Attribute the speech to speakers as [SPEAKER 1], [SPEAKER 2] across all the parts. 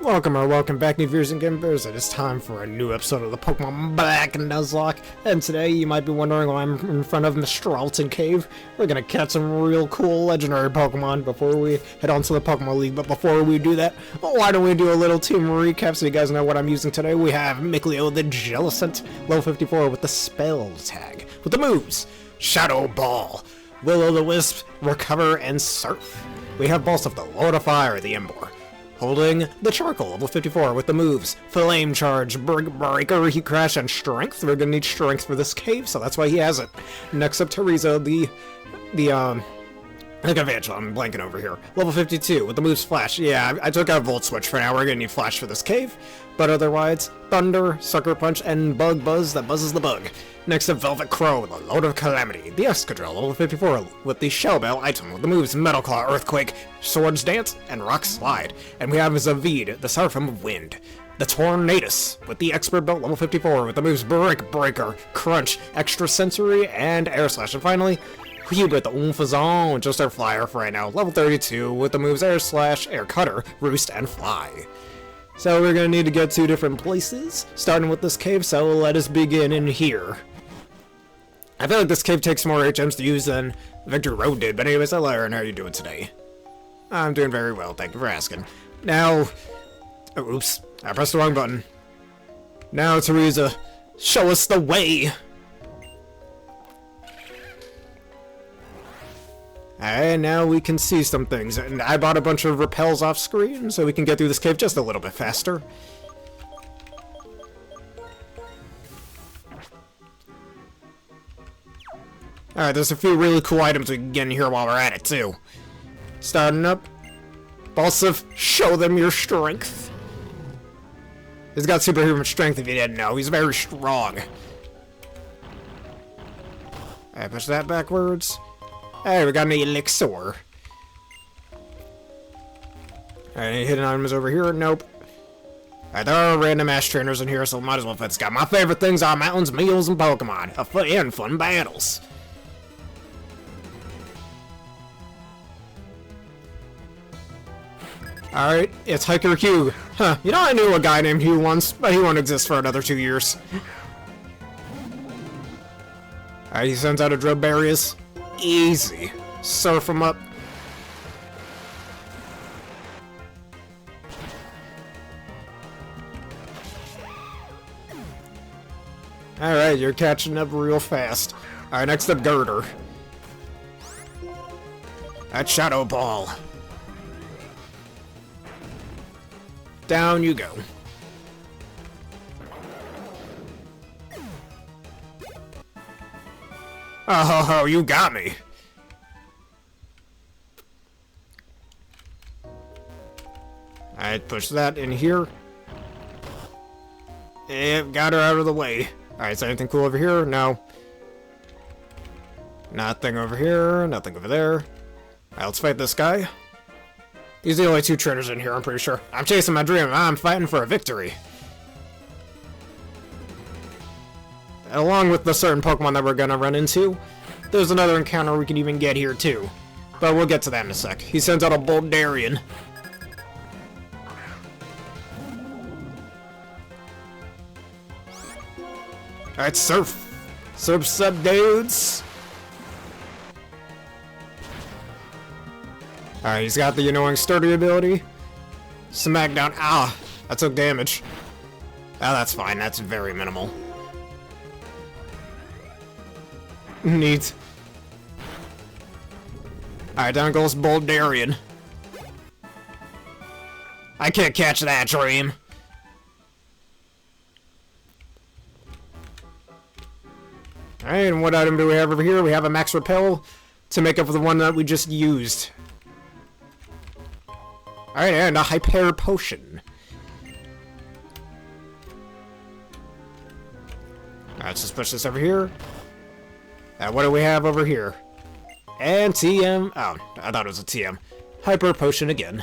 [SPEAKER 1] Welcome or welcome back, new viewers and gamers. It is time for a new episode of the Pokemon Black and Nuzlocke. And today you might be wondering why I'm in front of Mr. Alton Cave. We're gonna catch some real cool legendary Pokemon before we head on to the Pokemon League. But before we do that, why don't we do a little team recap so you guys know what I'm using today. We have Mikleo the Jellicent, level 54 with the spell tag. With the moves, Shadow Ball, Will-O-the-Wisp, Recover, and Surf. We have Balls of the Lord of Fire, the Ember. Holding the Charcoal, level 54, with the moves Flame Charge, Breaker, Heat Crash, and Strength. We're gonna need Strength for this cave, so that's why he has it. Next up, Teresa, Like Evangel, I'm blanking over here. Level 52, with the moves Flash. Yeah, I took out Volt Switch for now, we're gonna need Flash for this cave. But otherwise, Thunder, Sucker Punch, and Bug Buzz that buzzes the bug. Next up, Velvet Crow, the Load of Calamity. The Escadrille, level 54, with the Shell Bell item, with the moves Metal Claw, Earthquake, Swords Dance, and Rock Slide. And we have Zavid, the Seraphim of Wind. The Tornadus, with the Expert Belt, level 54, with the moves Brick Breaker, Crunch, Extra Sensory, and Air Slash. And finally, Hubert, the Umfazon, just our flyer for right now, level 32, with the moves Air Slash, Air Cutter, Roost, and Fly. So we're gonna need to get to different places, starting with this cave, so let us begin in here. I feel like this cave takes more HMs to use than Victory Road did, but anyways, hello Aaron, how are you doing today? I'm doing very well, thank you for asking. Now, oops, I pressed the wrong button. Now, Teresa, show us the way! And now we can see some things, and I bought a bunch of repels off screen so we can get through this cave just a little bit faster. Alright, there's a few really cool items we can get in here while we're at it, too. Starting up, Balsif, show them your strength. He's got superhuman strength if you didn't know, he's very strong. Alright, push that backwards. Hey, we got an elixir. Alright, any hidden items over here? Nope. Alright, there are random ass trainers in here, so might as well fit this guy. My favorite things are mountains, meals, and Pokemon. And fun battles. Alright, it's Hiker Hugh. Huh, you know I knew a guy named Hugh once, but he won't exist for another 2 years. Alright, he sends out a Drobarius. Easy. Surf him up. Alright, you're catching up real fast. Alright, next up, Girder. That's Shadow Ball. Down you go. Oh, ho, ho, you got me. Alright, push that in here. Yep, got her out of the way. Alright, is there anything cool over here? No. Nothing over here, nothing over there. Alright, let's fight this guy. These are the only two trainers in here, I'm pretty sure. I'm chasing my dream, I'm fighting for a victory. Along with the certain Pokemon that we're gonna run into, there's another encounter we can even get here too. But we'll get to that in a sec. He sends out a Boldarian. Alright, Surf. Surf's up, dudes. Alright, he's got the annoying Sturdy ability. Smackdown. Ah, I took damage. Ah, that's fine. That's very minimal. Neat. Alright, down goes Boldarian. I can't catch that dream. Alright, and what item do we have over here? We have a Max Repel to make up for the one that we just used. Alright, and a Hyper Potion. Alright, let's just push this over here. What do we have over here? And TM. Oh, I thought it was a TM. Hyper Potion again.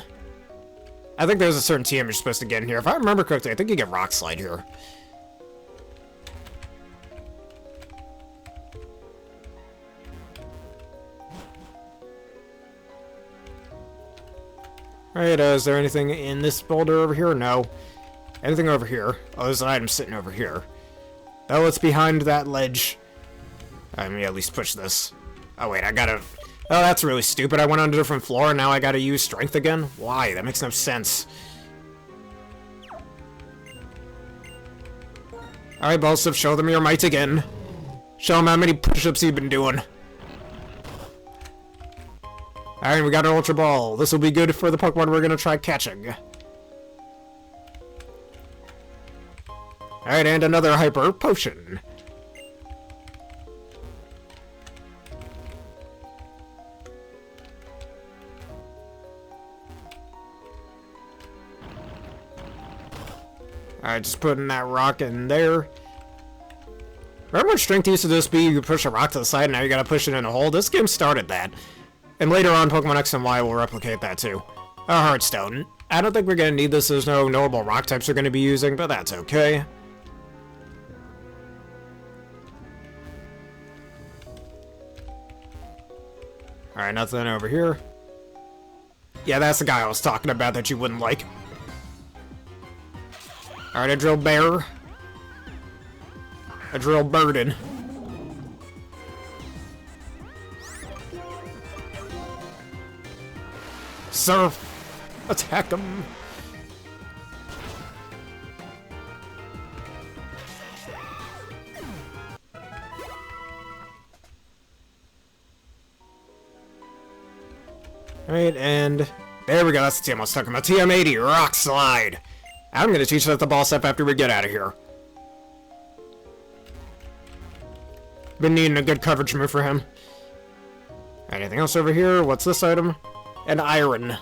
[SPEAKER 1] I think there's a certain TM you're supposed to get in here. If I remember correctly, I think you get Rock Slide here. Alright, is there anything in this boulder over here? No. Anything over here? Oh, there's an item sitting over here. Oh, it's behind that ledge. Let me at least push this. Oh, wait, I gotta... Oh, that's really stupid. I went on a different floor, and now I gotta use strength again? Why? That makes no sense. Alright, Balsif, show them your might again. Show them how many push-ups you've been doing. Alright, we got an Ultra Ball. This will be good for the Pokemon we're gonna try catching. Alright, and another Hyper Potion. Alright, just putting that rock in there. Remember what strength used to just be? You push a rock to the side, and now you gotta push it in a hole? This game started that. And later on, Pokemon X and Y will replicate that too. A Hearthstone. I don't think we're gonna need this. There's no notable rock types we're gonna be using, but that's okay. Alright, nothing over here. Yeah, that's the guy I was talking about that you wouldn't like. Alright, a Drill Bear. A Drill Burden. Surf! Attack him! Alright, and there we go, that's the team I was talking about. TM80, Rock Slide! I'm gonna teach that the ball step after we get out of here. Been needing a good coverage move for him. Anything else over here? What's this item? An iron.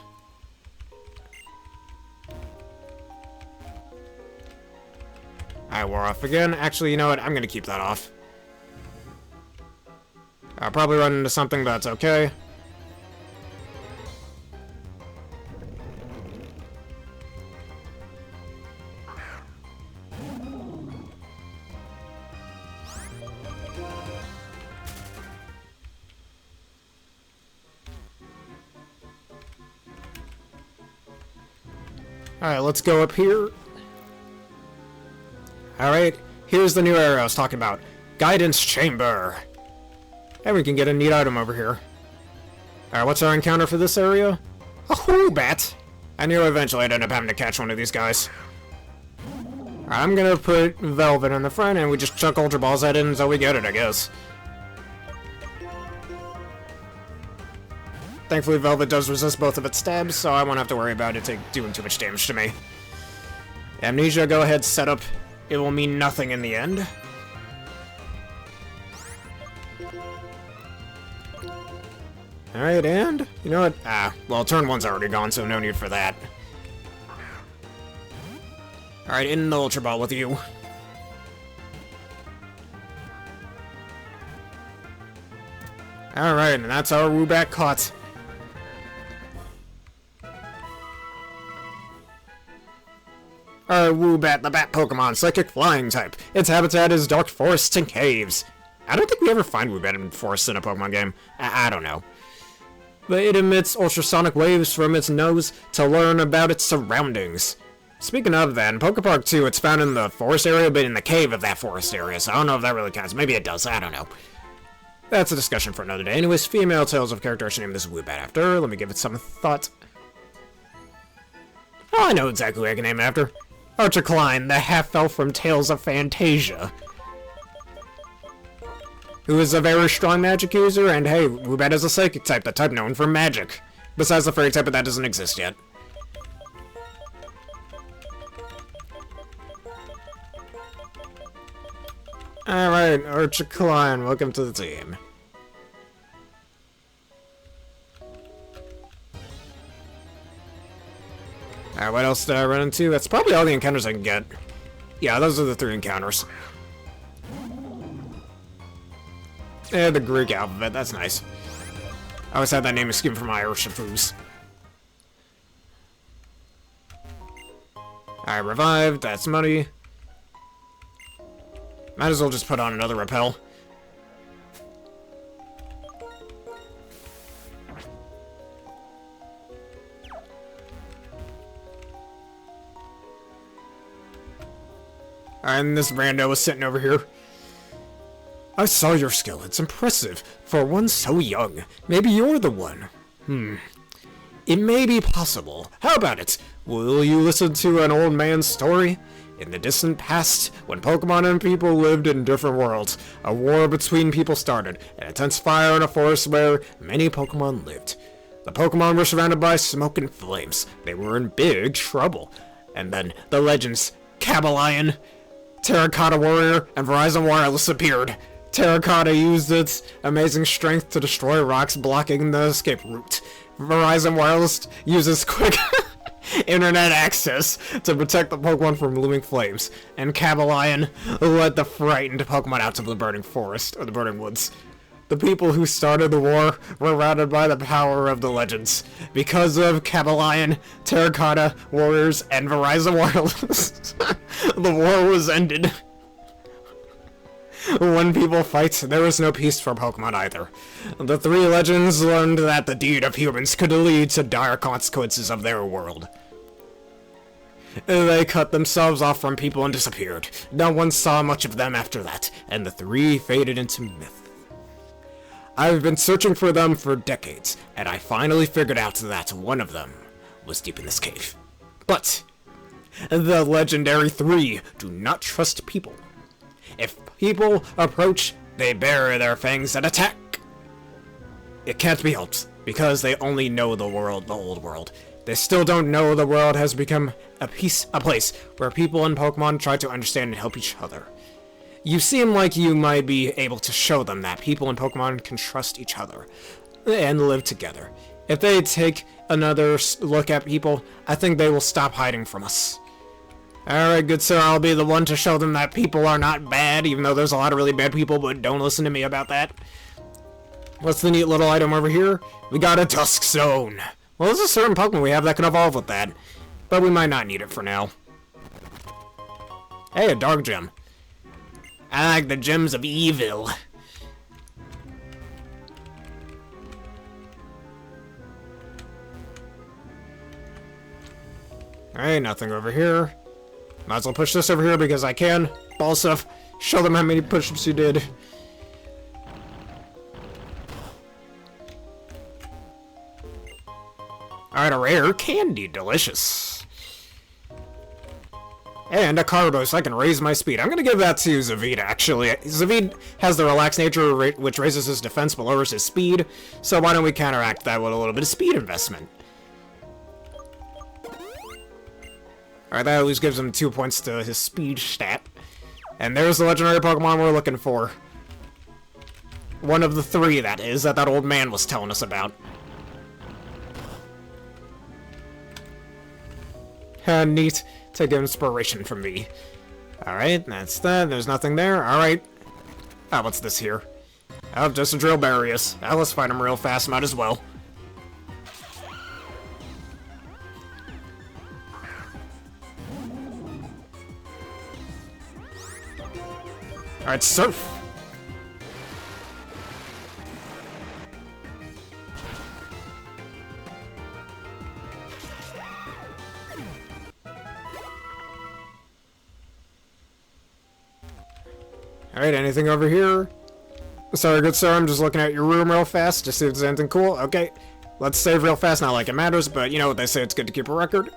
[SPEAKER 1] Alright, we're off again. Actually, you know what? I'm gonna keep that off. I'll probably run into something, but that's okay. Alright, let's go up here. Alright, here's the new area I was talking about. Guidance Chamber. And we can get a neat item over here. Alright, what's our encounter for this area? A Woobat! I knew eventually I'd end up having to catch one of these guys. Alright, I'm gonna put Velvet in the front and we just chuck Ultra Balls at it until we get it, I guess. Thankfully, Velvet does resist both of its stabs, so I won't have to worry about it doing too much damage to me. Amnesia, go ahead, set up. It will mean nothing in the end. Alright, and... you know what? Well, turn 1's already gone, so no need for that. Alright, in the Ultra Ball with you. Alright, and that's our Woobat caught. Our Woobat, the Bat Pokemon, Psychic Flying type. Its habitat is dark forests and caves. I don't think we ever find Woobat in forests in a Pokemon game. I don't know. But it emits ultrasonic waves from its nose to learn about its surroundings. Speaking of that, in Pokepark 2, it's found in the forest area, but in the cave of that forest area, so I don't know if that really counts. Maybe it does, I don't know. That's a discussion for another day. Anyways, female tales of character I should name this Woobat after. Let me give it some thought. Oh, I know exactly who I can name it after. Archer-Klein, the half-elf from Tales of Fantasia. Who is a very strong magic user, and hey, Woobat is a psychic type, the type known for magic. Besides the fairy type, but that doesn't exist yet. Alright, Archer-Klein, welcome to the team. Alright, what else did I run into? That's probably all the encounters I can get. Yeah, those are the 3 encounters. Yeah, the Greek alphabet, that's nice. I always had that name scheme for my Irish foos. Alright, revived, that's money. Might as well just put on another repel. And this rando was sitting over here. I saw your skill. It's impressive. For one so young. Maybe you're the one. It may be possible. How about it? Will you listen to an old man's story? In the distant past, when Pokemon and people lived in different worlds, a war between people started, an intense fire in a forest where many Pokemon lived. The Pokemon were surrounded by smoke and flames. They were in big trouble. And then the legends, Cobalion, Terracotta Warrior, and Virizion Wireless appeared. Terracotta used its amazing strength to destroy rocks blocking the escape route. Virizion Wireless uses quick internet access to protect the Pokemon from looming flames. And Cobalion led the frightened Pokemon out to the burning forest, or the burning woods. The people who started the war were routed by the power of the legends. Because of Cobalion, Terracotta, Warriors, and Virizion Wireless, the war was ended. When people fight, there was no peace for Pokemon either. The three legends learned that the deed of humans could lead to dire consequences of their world. They cut themselves off from people and disappeared. No one saw much of them after that, and the three faded into myth. I've been searching for them for decades, and I finally figured out that one of them was deep in this cave. But the legendary three do not trust people. If people approach, they bare their fangs and attack. It can't be helped, because they only know the old world. They still don't know the world has become a place where people and Pokemon try to understand and help each other. You seem like you might be able to show them that people and Pokemon can trust each other and live together. If they take another look at people, I think they will stop hiding from us. Alright, good sir, I'll be the one to show them that people are not bad, even though there's a lot of really bad people, but don't listen to me about that. What's the neat little item over here? We got a Dusk Stone. Well, there's a certain Pokemon we have that can evolve with that, but we might not need it for now. Hey, a Dark Gem. I like the gems of evil. Alright, nothing over here. Might as well push this over here because I can. Ball stuff. Show them how many push-ups you did. Alright, a rare candy. Delicious. And a Cardo so I can raise my speed. I'm gonna give that to Zavid, actually. Zavid has the relaxed nature, which raises his defense but lowers his speed. So why don't we counteract that with a little bit of speed investment? Alright, that at least gives him 2 points to his speed stat. And there's the legendary Pokemon we're looking for. One of the three, that is, that old man was telling us about. Neat. Take inspiration from me. Alright, that's that. There's nothing there. Alright. Ah, what's this here? Oh, just a drill Barrius. Ah, let's fight him real fast. Might as well. Alright, surf! Alright, anything over here? Sorry, good sir, I'm just looking at your room real fast to see if there's anything cool. Okay, let's save real fast, not like it matters, but you know what they say, it's good to keep a record.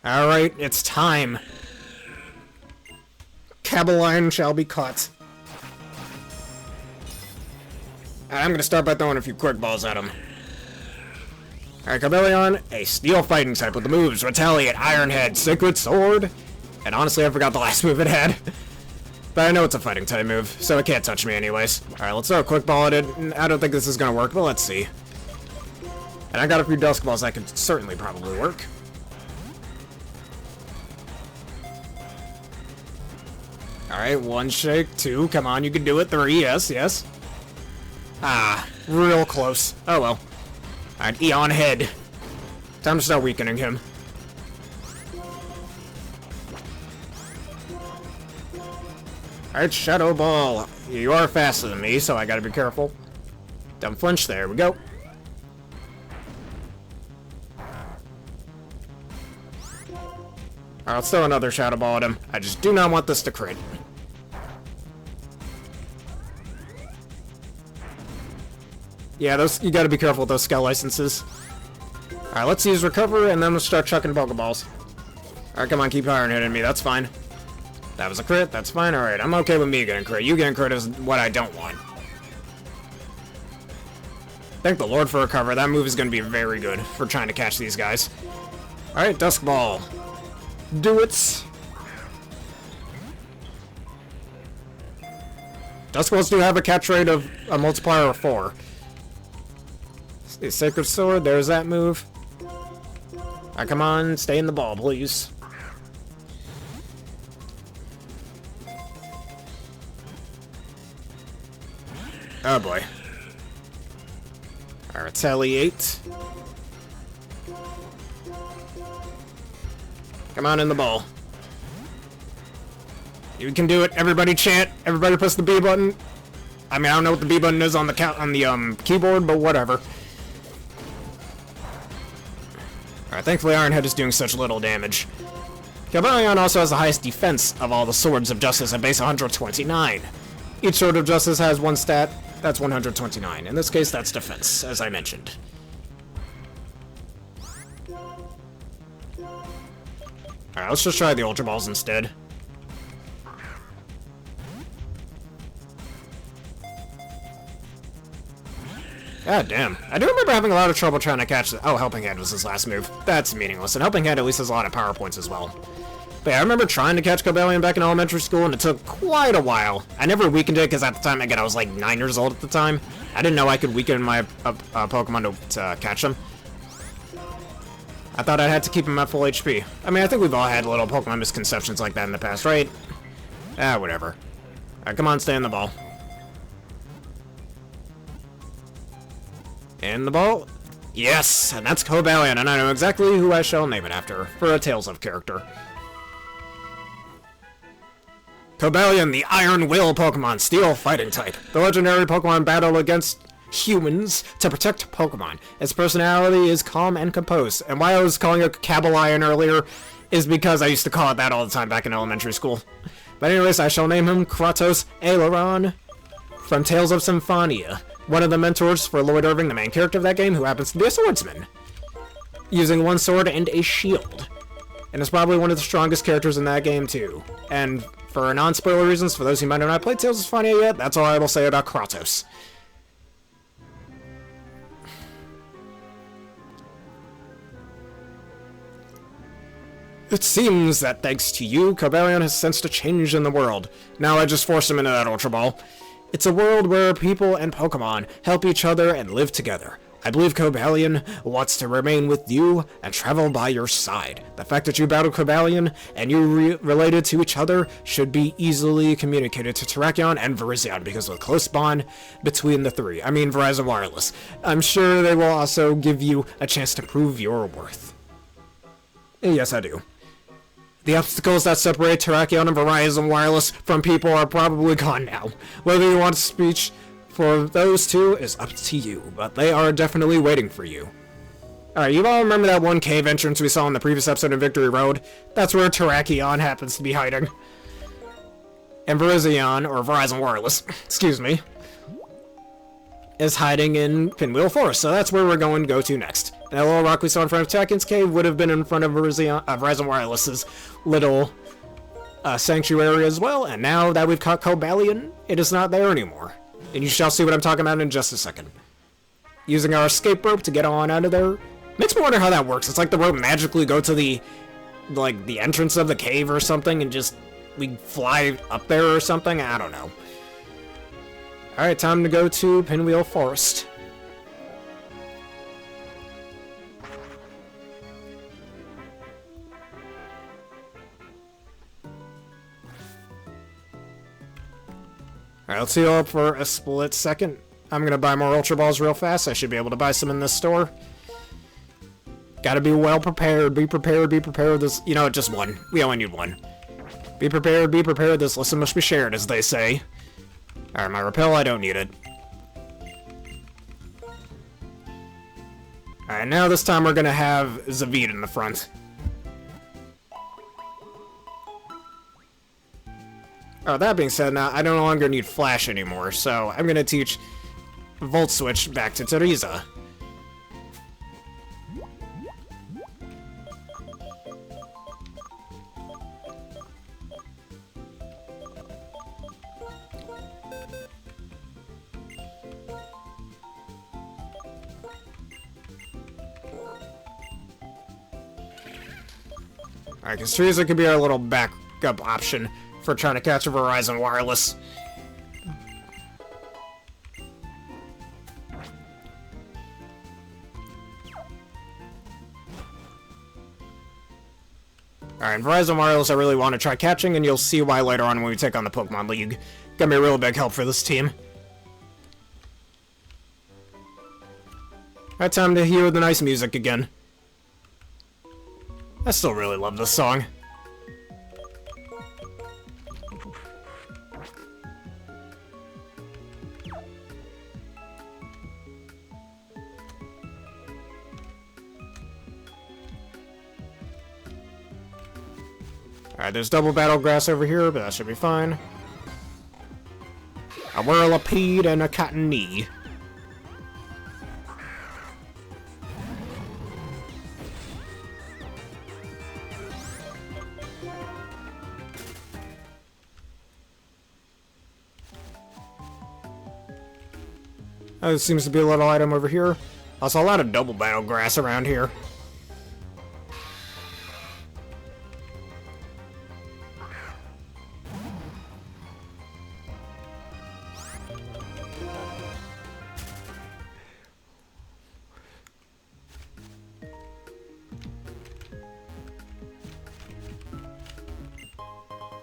[SPEAKER 1] Alright, it's time. Cobalion shall be caught. I'm gonna start by throwing a few quick balls at him. Alright, Cobalion, a steel fighting type with the moves Retaliate, Iron Head, Sacred Sword, and honestly I forgot the last move it had. But I know it's a fighting type move, so it can't touch me anyways. Alright, let's throw a quick ball at it. I don't think this is gonna work, but let's see. And I got a few Dusk Balls that could certainly probably work. Alright, 1 shake, 2, come on, you can do it, 3, yes, yes. Ah, real close. Oh well. Alright, Eon Head. Time to start weakening him. Alright, Alright, Shadow Ball. You are faster than me, so I gotta be careful. Don't flinch, there we go. Alright, let's throw another Shadow Ball at him. I just do not want this to crit. Yeah, those, you gotta be careful with those skill licenses. Alright, let's use Recover, and then we'll start chucking Pokeballs. Alright, come on, keep Iron hitting me, that's fine. That was a crit, that's fine, alright, I'm okay with me getting crit. You getting crit is what I don't want. Thank the Lord for Recover, that move is gonna be very good for trying to catch these guys. Alright, Dusk Ball. Do it! Dusk Balls do have a catch rate of a multiplier of 4. Sacred Sword, there's that move. Alright, come on, stay in the ball, please. Oh boy. Alright, retaliate. Come on in the ball. You can do it, everybody chant, everybody press the B button. I mean, I don't know what the B button is on the keyboard, but whatever. Alright, thankfully Ironhead is doing such little damage. Cobalion also has the highest defense of all the Swords of Justice at base 129. Each Sword of Justice has one stat, that's 129. In this case, that's defense, as I mentioned. Alright, let's just try the Ultra Balls instead. God damn. I do remember having a lot of trouble trying to catch the— oh, Helping Hand was his last move. That's meaningless, and Helping Hand at least has a lot of power points as well. But yeah, I remember trying to catch Cobalion back in elementary school, and it took quite a while. I never weakened it, because at the time, again, I was like 9 years old at the time. I didn't know I could weaken my Pokemon to catch them. I thought I had to keep him at full HP. I mean, I think we've all had little Pokemon misconceptions like that in the past, right? Ah, whatever. Alright, come on, stay in the ball. In the ball. Yes, and that's Cobalion, and I know exactly who I shall name it after, for a Tales of character. Cobalion, the Iron Will Pokemon, Steel Fighting type. The legendary Pokemon battle against humans to protect Pokemon. Its personality is calm and composed, and why I was calling it Cobalion earlier is because I used to call it that all the time back in elementary school. But anyways, I shall name him Kratos Aileron from Tales of Symphonia. One of the mentors for Lloyd Irving, the main character of that game, who happens to be a swordsman. Using one sword and a shield. And is probably one of the strongest characters in that game, too. And for non-spoiler reasons, for those who might have not played Tales of Symphonia yet, that's all I will say about Kratos. It seems that thanks to you, Cobalion has sensed a change in the world. Now I just forced him into that Ultra Ball. It's a world where people and Pokemon help each other and live together. I believe Cobalion wants to remain with you and travel by your side. The fact that you battled Cobalion and you related to each other should be easily communicated to Terrakion and Virizion because of the close bond between the three. I mean Verizon Wireless. I'm sure they will also give you a chance to prove your worth. Yes, I do. The obstacles that separate Terrakion and Verizon Wireless from people are probably gone now. Whether you want speech for those two is up to you, but they are definitely waiting for you. Alright, you all remember that one cave entrance we saw in the previous episode of Victory Road? That's where Terrakion happens to be hiding. And Virizion, or Verizon Wireless, excuse me, is hiding in Pinwheel Forest, so that's where we're going to go to next. That little rock we saw in front of Terrakion's cave would have been in front of Verizon Wireless's little sanctuary as well, and now that we've caught Cobalion, it is not there anymore. And you shall see what I'm talking about in just a second. Using our escape rope to get on out of there. Makes me wonder how that works. It's like the rope magically go to the entrance of the cave or something, and just we fly up there or something? I don't know. Alright, time to go to Pinwheel Forest. Alright, let's heal up for a split second. I'm gonna buy more Ultra Balls real fast. I should be able to buy some in this store. Gotta be well prepared. Be prepared, be prepared. This, you know, just one. We only need one. Be prepared, this lesson must be shared, as they say. Alright, my repel, I don't need it. Alright, now this time we're gonna have Zavid in the front. Oh, that being said, now I no longer need Flash anymore, so I'm gonna teach Volt Switch back to Teresa. Alright, because Teresa could be our little backup option for trying to catch a Virizion Wireless. Alright, Virizion Wireless I really want to try catching, and you'll see why later on when we take on the Pokemon League. Gonna be a real big help for this team. Alright, time to hear the nice music again. I still really love this song. Alright, there's double battle grass over here, but that should be fine. A Whirlipede and a Cottonee. There seems to be a little item over here. Also, a lot of double battle grass around here.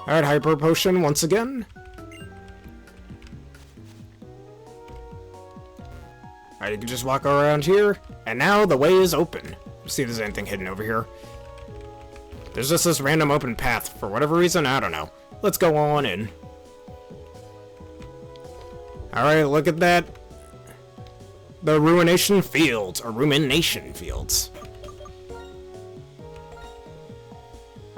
[SPEAKER 1] Alright, Hyper Potion once again. Alright, you can just walk around here, and now the way is open. Let's see if there's anything hidden over here. There's just this random open path. For whatever reason, I don't know. Let's go on in. Alright, look at that. The Ruination Fields, or Rumination Fields.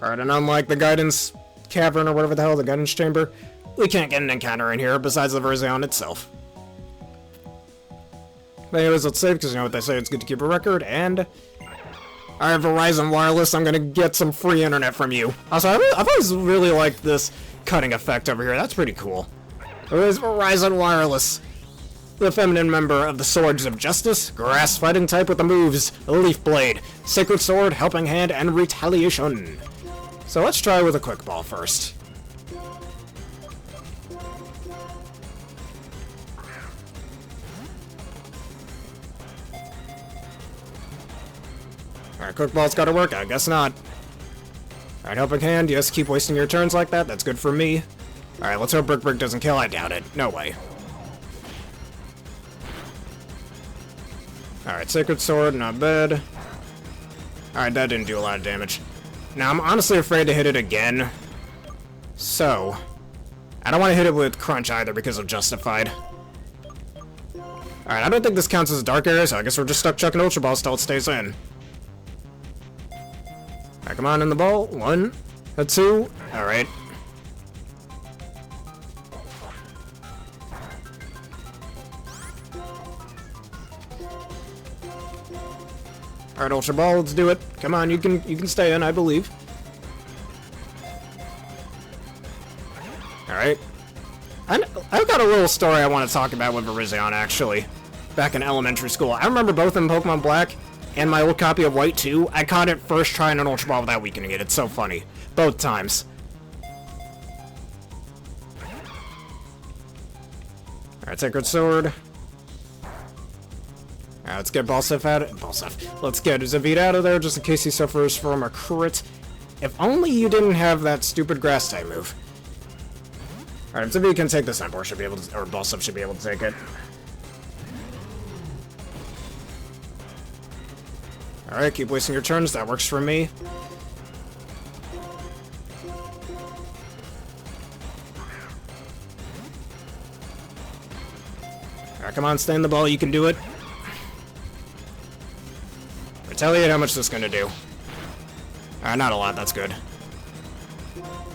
[SPEAKER 1] Alright, and unlike the Guidance Cavern, or whatever the hell, the Guidance Chamber, we can't get an encounter in here besides the Virizion itself. But anyways, let's save, because you know what they say, it's good to keep a record, and... Alright, Virizion Wireless, I'm gonna get some free internet from you. Also, I've always really liked this cutting effect over here, that's pretty cool. There's Virizion Wireless, the feminine member of the Swords of Justice, grass fighting type with the moves, Leaf Blade, Sacred Sword, Helping Hand, and Retaliation. So let's try with a Quick Ball first. Alright, Quick Ball's gotta work, I guess not. Alright, Helping Hand, yes, keep wasting your turns like that, that's good for me. Alright, let's hope Brick doesn't kill, I doubt it. No way. Alright, Sacred Sword, not bad. Alright, that didn't do a lot of damage. Now, I'm honestly afraid to hit it again. So, I don't want to hit it with Crunch either because of Justified. Alright, I don't think this counts as a Dark Area, so I guess we're just stuck chucking Ultra Balls till it stays in. Alright, come on in the ball. 1, 2. Alright. Alright, Ultra Ball, let's do it. Come on, you can stay in, I believe. Alright. I've got a little story I want to talk about with Virizion, actually. Back in elementary school. I remember both in Pokemon Black and my old copy of White 2, I caught it first trying an Ultra Ball without weakening it. It's so funny. Both times. Alright, Sacred Sword. Alright, let's get Balsef out of Balsef. Let's get Zavid out of there just in case he suffers from a crit. If only you didn't have that stupid grass type move. Alright, Zavid can take this, Empor should be able to, or Balsef should be able to take it. Alright, keep wasting your turns, that works for me. Alright, come on, stay in the ball, you can do it. Retaliate, how much this gonna do? Not a lot, that's good.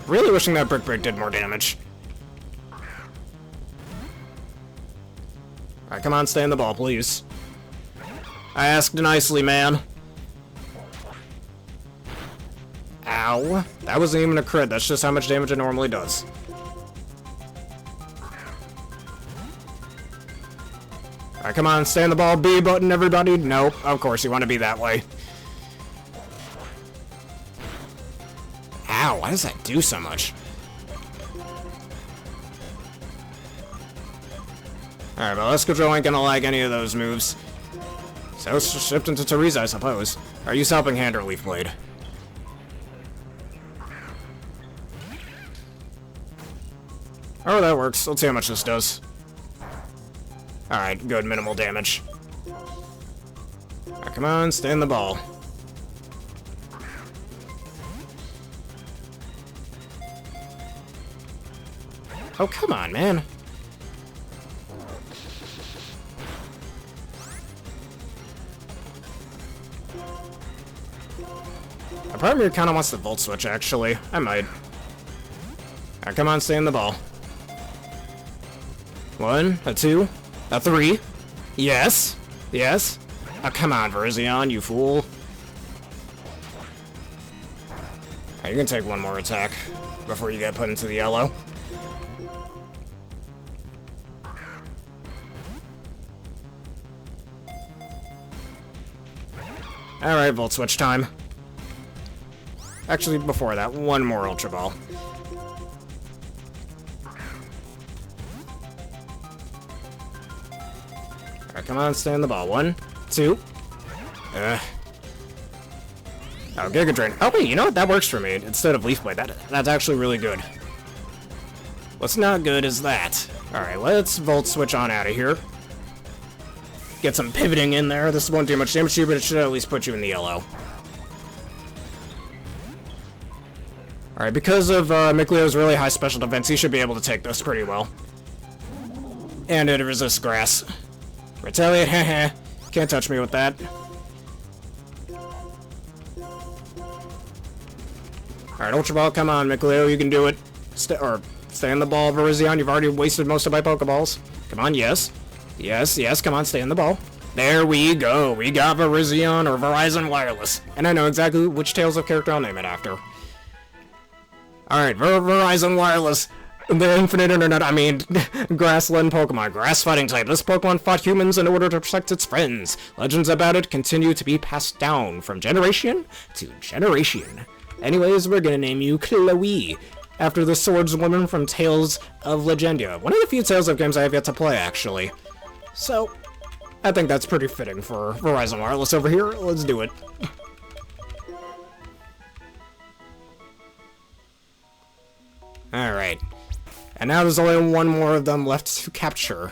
[SPEAKER 1] Really wishing that Brick Break did more damage. Alright, come on, stay in the ball, please. I asked nicely, man. Ow. That wasn't even a crit, that's just how much damage it normally does. Alright, come on, stay in the ball, B button, everybody. Nope, of course you want to be that way. Ow, why does that do so much? Alright, but Escadrille ain't gonna like any of those moves. So it's just shipped into Teresa, I suppose. Are you Helping Hand or Leaf Blade? Oh, that works. Let's see how much this does. Alright, good, minimal damage. Right, come on, stay in the ball. Oh, come on, man. A part of me kind of wants the Volt Switch, actually. I might. Alright, come on, stay in the ball. 1, a 2, a 3. Yes. Yes. Oh, come on, Virizion, you fool. Alright, you can take one more attack before you get put into the yellow. Alright, Volt Switch time. Actually, before that, one more Ultra Ball. Alright, come on, stay in the ball. 1, 2. Oh, Giga Drain. Oh, wait, you know what? That works for me. Instead of Leaf Blade, that's actually really good. What's not good is that. Alright, let's Volt Switch on out of here. Get some pivoting in there. This won't do much damage to you, but it should at least put you in the yellow. Alright, because of Miklio's really high special defense, he should be able to take this pretty well. And it resists grass. Retaliate, heh. Can't touch me with that. Alright, Ultra Ball, come on, Miklio, you can do it. Stay in the ball, Virizion. You've already wasted most of my Pokeballs. Come on, yes. Yes, yes, come on, stay in the ball. There we go. We got Virizion or Verizon Wireless. And I know exactly which Tales of character I'll name it after. Alright, Verizon Wireless. The infinite internet, I mean, grassland Pokemon, grass fighting type. This Pokemon fought humans in order to protect its friends. Legends about it continue to be passed down from generation to generation. Anyways, we're gonna name you Chloe, after the swordswoman from Tales of Legendia. One of the few Tales of games I have yet to play, actually. So, I think that's pretty fitting for Verizon Wireless over here. Let's do it. Alright. And now there's only one more of them left to capture.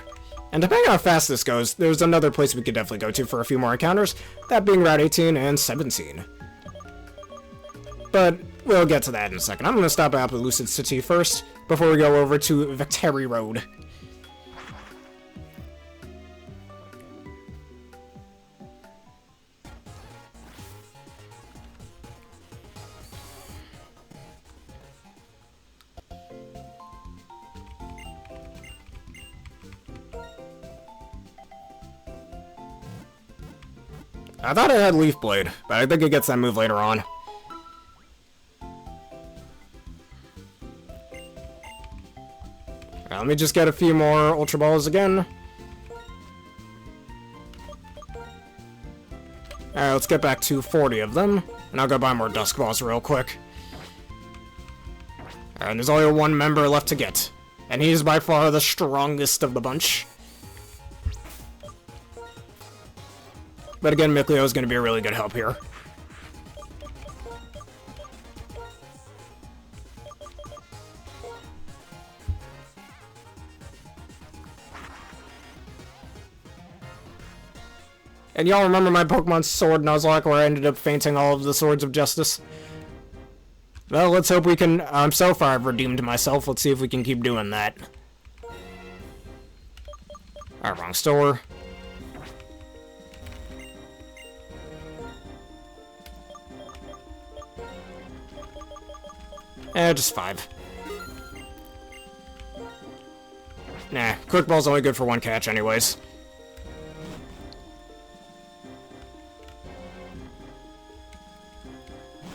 [SPEAKER 1] And depending on how fast this goes, there's another place we could definitely go to for a few more encounters, that being Route 18 and 17. But we'll get to that in a second. I'm going to stop at Lucid City first, before we go over to Victory Road. I thought it had Leaf Blade, but I think it gets that move later on. Let me just get a few more Ultra Balls again. Alright, let's get back to 40 of them, and I'll go buy more Dusk Balls real quick. Alright, and there's only one member left to get, and he's by far the strongest of the bunch. But again, Miklio is going to be a really good help here. And y'all remember my Pokemon Sword Nuzlocke where I ended up fainting all of the Swords of Justice? Well, let's hope we can... so far I've redeemed myself. Let's see if we can keep doing that. Alright, wrong store. Just 5. Nah, quick ball's only good for 1 catch anyways.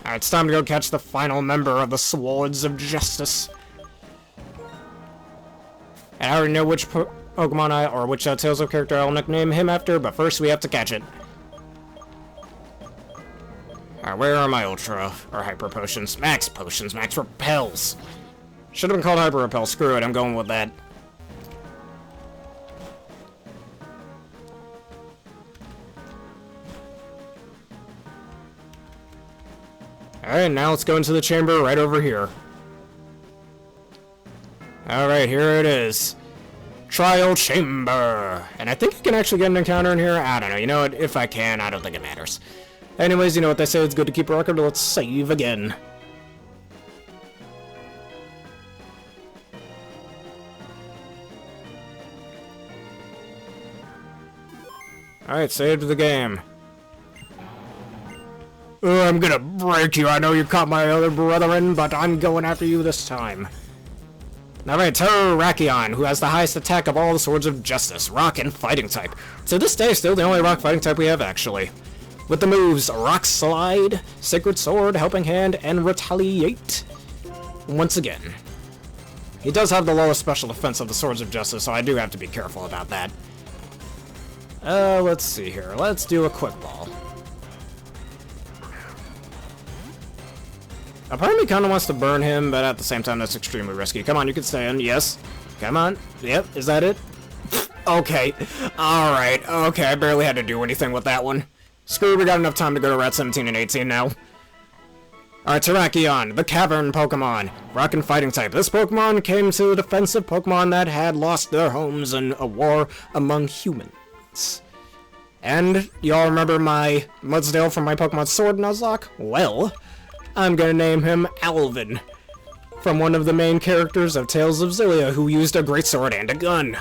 [SPEAKER 1] Alright, it's time to go catch the final member of the Swords of Justice. And I already know which Pokemon or which Tales of character I'll nickname him after, but first we have to catch it. Alright, where are my Ultra or Hyper Potions? Max Potions, Max Repels. Should have been called Hyper Repel, screw it, I'm going with that. Alright, now let's go into the chamber right over here. Alright, here it is. Trial Chamber. And I think you can actually get an encounter in here. I don't know. You know what? If I can, I don't think it matters. Anyways, you know what they say. It's good to keep a record. Let's save again. Alright, save the game. Oh, I'm gonna break you. I know you caught my other brethren, but I'm going after you this time. Alright, Terrakion, who has the highest attack of all the Swords of Justice, Rock and Fighting type. To this day, still the only Rock Fighting type we have, actually. With the moves Rock Slide, Sacred Sword, Helping Hand, and Retaliate. Once again. He does have the lowest special defense of the Swords of Justice, so I do have to be careful about that. Let's see here. Let's do a Quick Ball. A part of me kind of wants to burn him, but at the same time, that's extremely risky. Come on, you can stay in. Yes. Come on. Yep. Is that it? Okay. Alright. Okay, I barely had to do anything with that one. Screw it, we got enough time to go to Route 17 and 18 now. Alright, Terrakion, the Cavern Pokemon. Rock and Fighting type. This Pokemon came to the defense of Pokemon that had lost their homes in a war among humans. And, y'all remember my Mudsdale from my Pokemon Sword Nuzlocke? Well, I'm gonna name him Alvin, from one of the main characters of Tales of Xillia, who used a greatsword and a gun.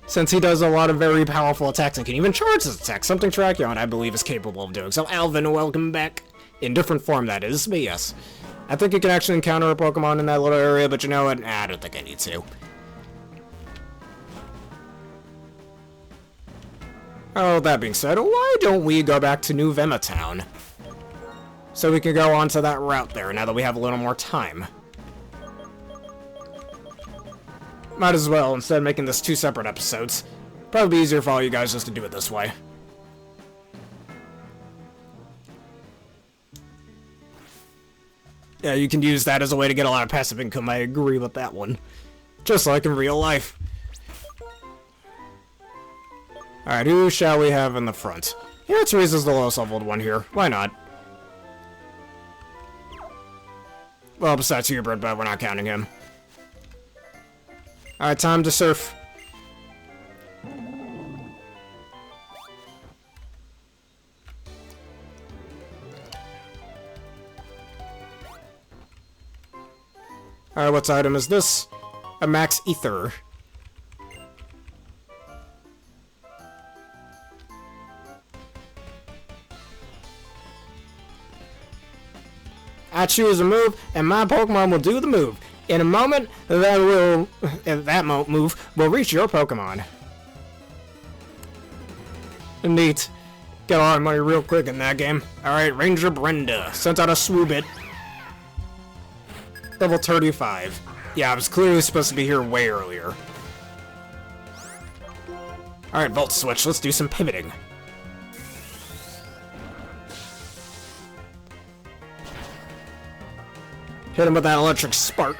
[SPEAKER 1] Since he does a lot of very powerful attacks and can even charge his attacks, something Terrakion, I believe, is capable of doing. So Alvin, welcome back. In different form, that is, but yes. I think you can actually encounter a Pokemon in that little area, but you know what? I don't think I need to. Oh, that being said, why don't we go back to New Vema Town? So we can go onto that route there, now that we have a little more time. Might as well, instead of making this 2 separate episodes. Probably be easier for all you guys just to do it this way. Yeah, you can use that as a way to get a lot of passive income, I agree with that one. Just like in real life. Alright, who shall we have in the front? Yeah, let's raise the lowest leveled one here. Why not? Well, besides Hubert, but we're not counting him. Alright, time to surf. Alright, what item is this? A Max Ether. I choose a move, and my Pokemon will do the move. In a moment, that move will reach your Pokemon. Neat. Got a lot of money real quick in that game. Alright, Ranger Brenda. Sent out a Swoobit. Level 35. Yeah, I was clearly supposed to be here way earlier. Alright, Volt Switch. Let's do some pivoting. Hit him with that electric spark.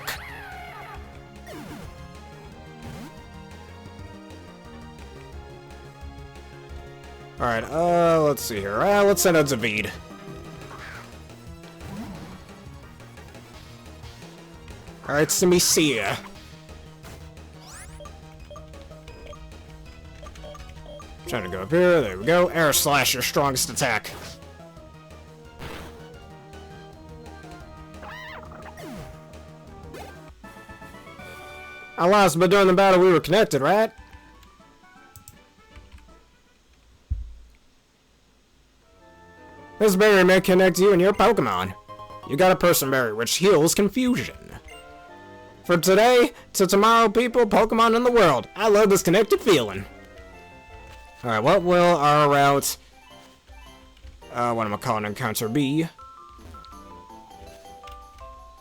[SPEAKER 1] Alright, let's see here. Let's send out Zavid. Alright, Simicia. Trying to go up here. There we go. Air Slash, your strongest attack. I lost, but during the battle we were connected, right? This berry may connect you and your Pokemon. You got a person berry, which heals confusion. For today to tomorrow, people, Pokemon in the world. I love this connected feeling. Alright, what will our route... what am I calling encounter be?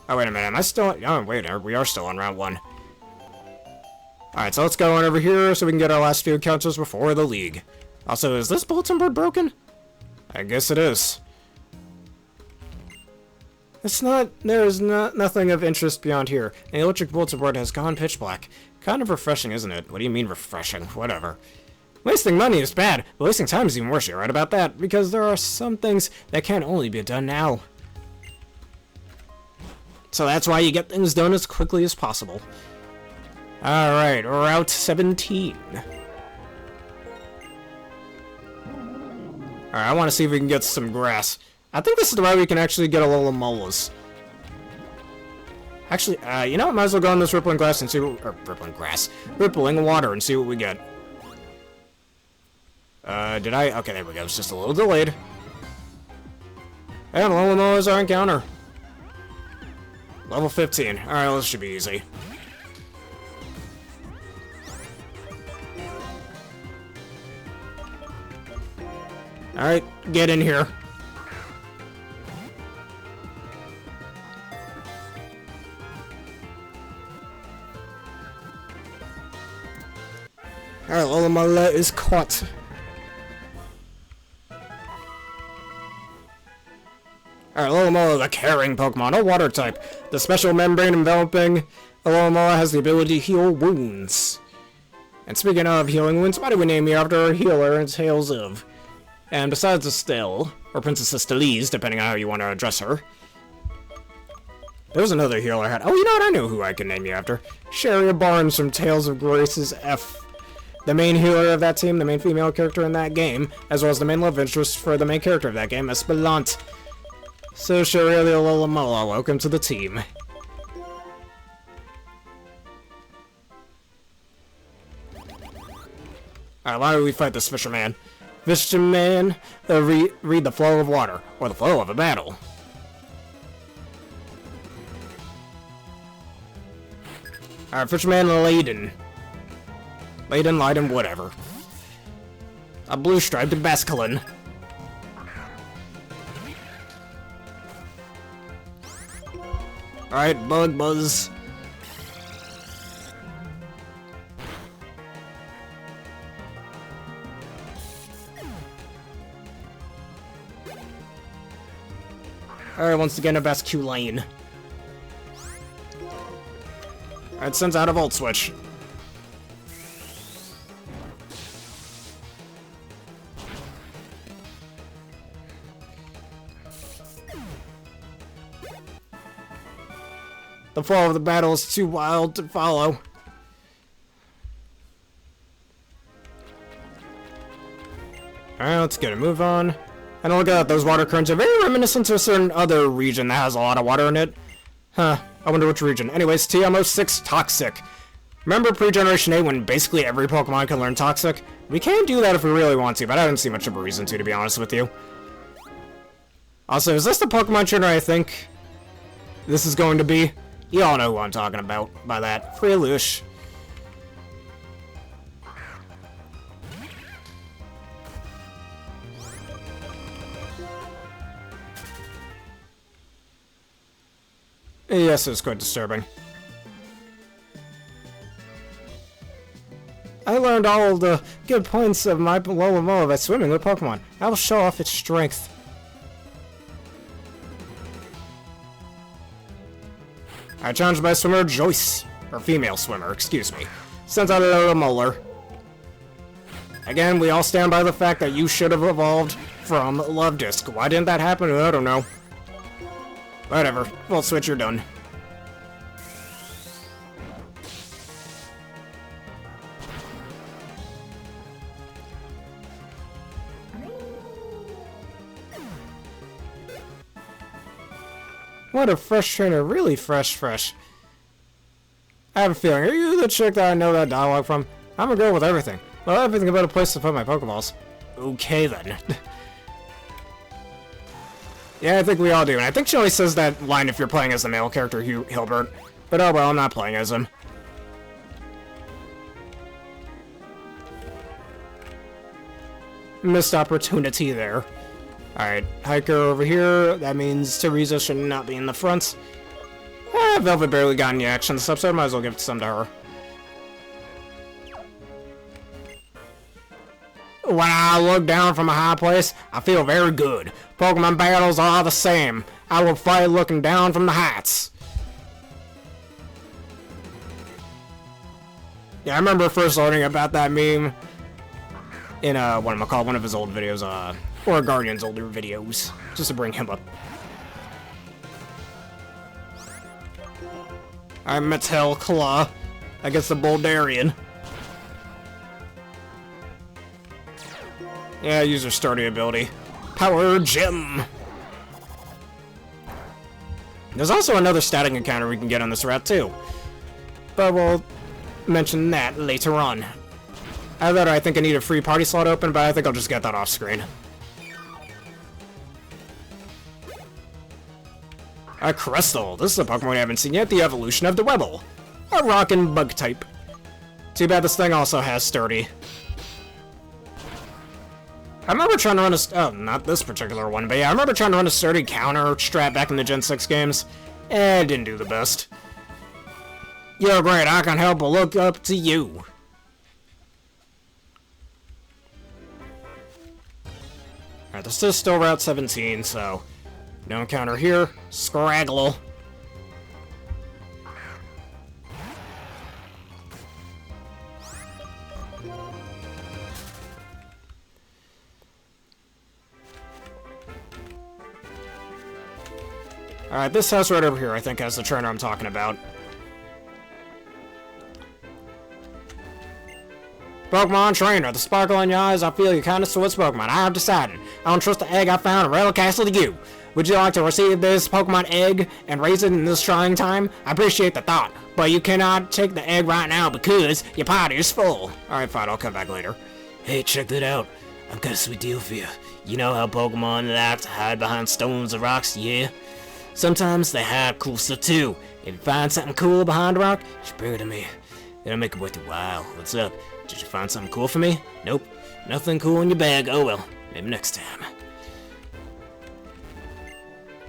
[SPEAKER 1] Oh, wait a minute, am I still... Oh, wait, we are still on round 1. Alright, so let's go on over here so we can get our last few encounters before the league. Also, is this bulletin board broken? I guess it is. It's not... There's nothing of interest beyond here. The electric bulletin board has gone pitch black. Kind of refreshing, isn't it? What do you mean refreshing? Whatever. Wasting money is bad, but wasting time is even worse. You're right about that, because there are some things that can only be done now. So that's why you get things done as quickly as possible. Alright, Route 17. Alright, I want to see if we can get some grass. I think this is the way we can actually get a little molas. Actually, you know what? Might as well go on this rippling grass and see what... Or, rippling grass. Rippling water and see what we get. Did I... Okay, there we go. It's just a little delayed. And level molas our encounter. Level 15. Alright, this should be easy. Alright, get in here. Alright, Lolomola is caught. Alright, Lolomola, the caring Pokemon, a water type. The special membrane enveloping Lolomola has the ability to heal wounds. And speaking of healing wounds, why do we name you after a healer in Tales of? And besides Estelle, or Princess Estelise, depending on how you want to address her. There was another healer I had. Oh, you know what? I know who I can name you after. Sharia Barnes from Tales of Grace's F. The main healer of that team, the main female character in that game, as well as the main love interest for the main character of that game, Espelante. So, Sharia Lolomola, welcome to the team. Alright, why do we fight this fisherman? Fisherman, read the flow of water, or the flow of a battle. Alright, Fisherman Layden. Layden, whatever. A blue-striped Basculin. Alright, Bug Buzz. Alright, once again, a Basculin. Alright, sends out a Volt Switch. The flow of the battle is too wild to follow. Alright, let's get a move on. And look at that, those water currents are very reminiscent of a certain other region that has a lot of water in it. Huh, I wonder which region. Anyways, TMO6 Toxic. Remember pre-Generation 8 when basically every Pokemon can learn Toxic? We can do that if we really want to, but I don't see much of a reason to be honest with you. Also, is this the Pokemon trainer I think this is going to be? You all know who I'm talking about by that. Freelush. Yes, it's quite disturbing. I learned all of the good points of my Lolomola by swimming with Pokemon. I will show off its strength. I challenged my swimmer Joyce, or female swimmer, excuse me. Sends out a Lolomola. Again, we all stand by the fact that you should have evolved from Love Disc. Why didn't that happen? I don't know. Whatever. Volt Switch, you're done. What a fresh trainer. Really fresh. I have a feeling. Are you the chick that I know that dialogue from? I'm a girl with everything. Well, everything about a place to put my Pokeballs. Okay, then. Yeah, I think we all do, and I think she only says that line if you're playing as the male character, Hilbert. But oh well, I'm not playing as him. Missed opportunity there. Alright, hiker over here. That means Teresa should not be in the front. Velvet barely got any action this episode. Might as well give some to her. When I look down from a high place, I feel very good. Pokemon battles are the same. I will fight looking down from the heights. Yeah, I remember first learning about that meme in one of his old videos, or Guardian's older videos, just to bring him up. I'm Mattel Claw against the Boldarian. Yeah, use her sturdy ability. Power Gem! There's also another static encounter we can get on this route, too. But we'll mention that later on. Either I think I need a free party slot open, but I think I'll just get that off screen. A Crystal. This is a Pokemon we haven't seen yet, the evolution of the Webble. A rock and bug type. Too bad this thing also has sturdy. I remember trying to run a... Oh, not this particular one, but yeah, I remember trying to run a sturdy counter strat back in the Gen 6 games. It didn't do the best. You're great, I can't help but look up to you. Alright, this is still Route 17, so... no encounter here. Scraggle. Alright, this house right over here, I think, has the trainer I'm talking about. Pokemon Trainer, the sparkle in your eyes, I feel your kindness towards Pokemon. I have decided. I don't trust the egg I found in Rail Castle to you. Would you like to receive this Pokemon egg and raise it in this trying time? I appreciate the thought, but you cannot take the egg right now because your party is full. Alright, fine, I'll come back later. Hey, check that out. I've got a sweet deal for you. You know how Pokemon like to hide behind stones or rocks, yeah? Sometimes they hide cool stuff too. If you find something cool behind a rock, just bring it to me. It'll make it worth your while. What's up? Did you find something cool for me? Nope. Nothing cool in your bag. Oh well. Maybe next time.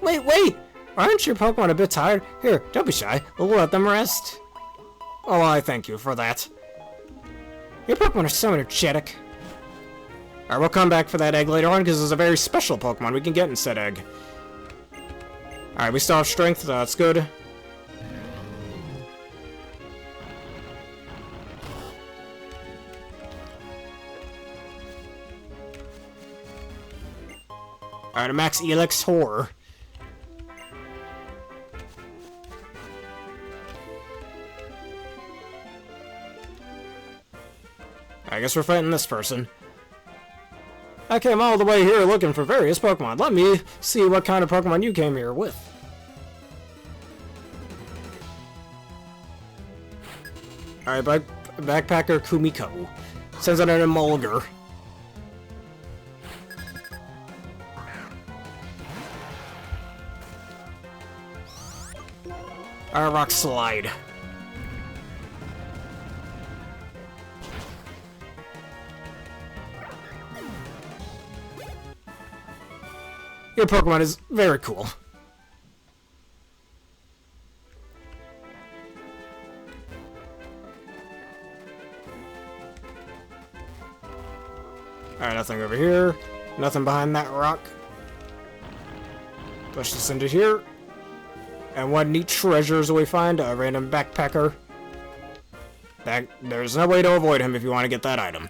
[SPEAKER 1] Wait! Aren't your Pokemon a bit tired? Here, don't be shy. We'll let them rest. Oh, I thank you for that. Your Pokemon are so energetic. Alright, we'll come back for that egg later on, because there's a very special Pokemon we can get in said egg. Alright, we still have strength, so that's good. Alright, a Max Elix Horror. I guess we're fighting this person. I came all the way here looking for various Pokemon. Let me see what kind of Pokemon you came here with. Alright, Backpacker Kumiko. Sends out an Emolga. Alright, Rock Slide. Your Pokemon is very cool. Alright, nothing over here. Nothing behind that rock. Push this into here. And what neat treasures do we find? A random backpacker. There's no way to avoid him if you want to get that item.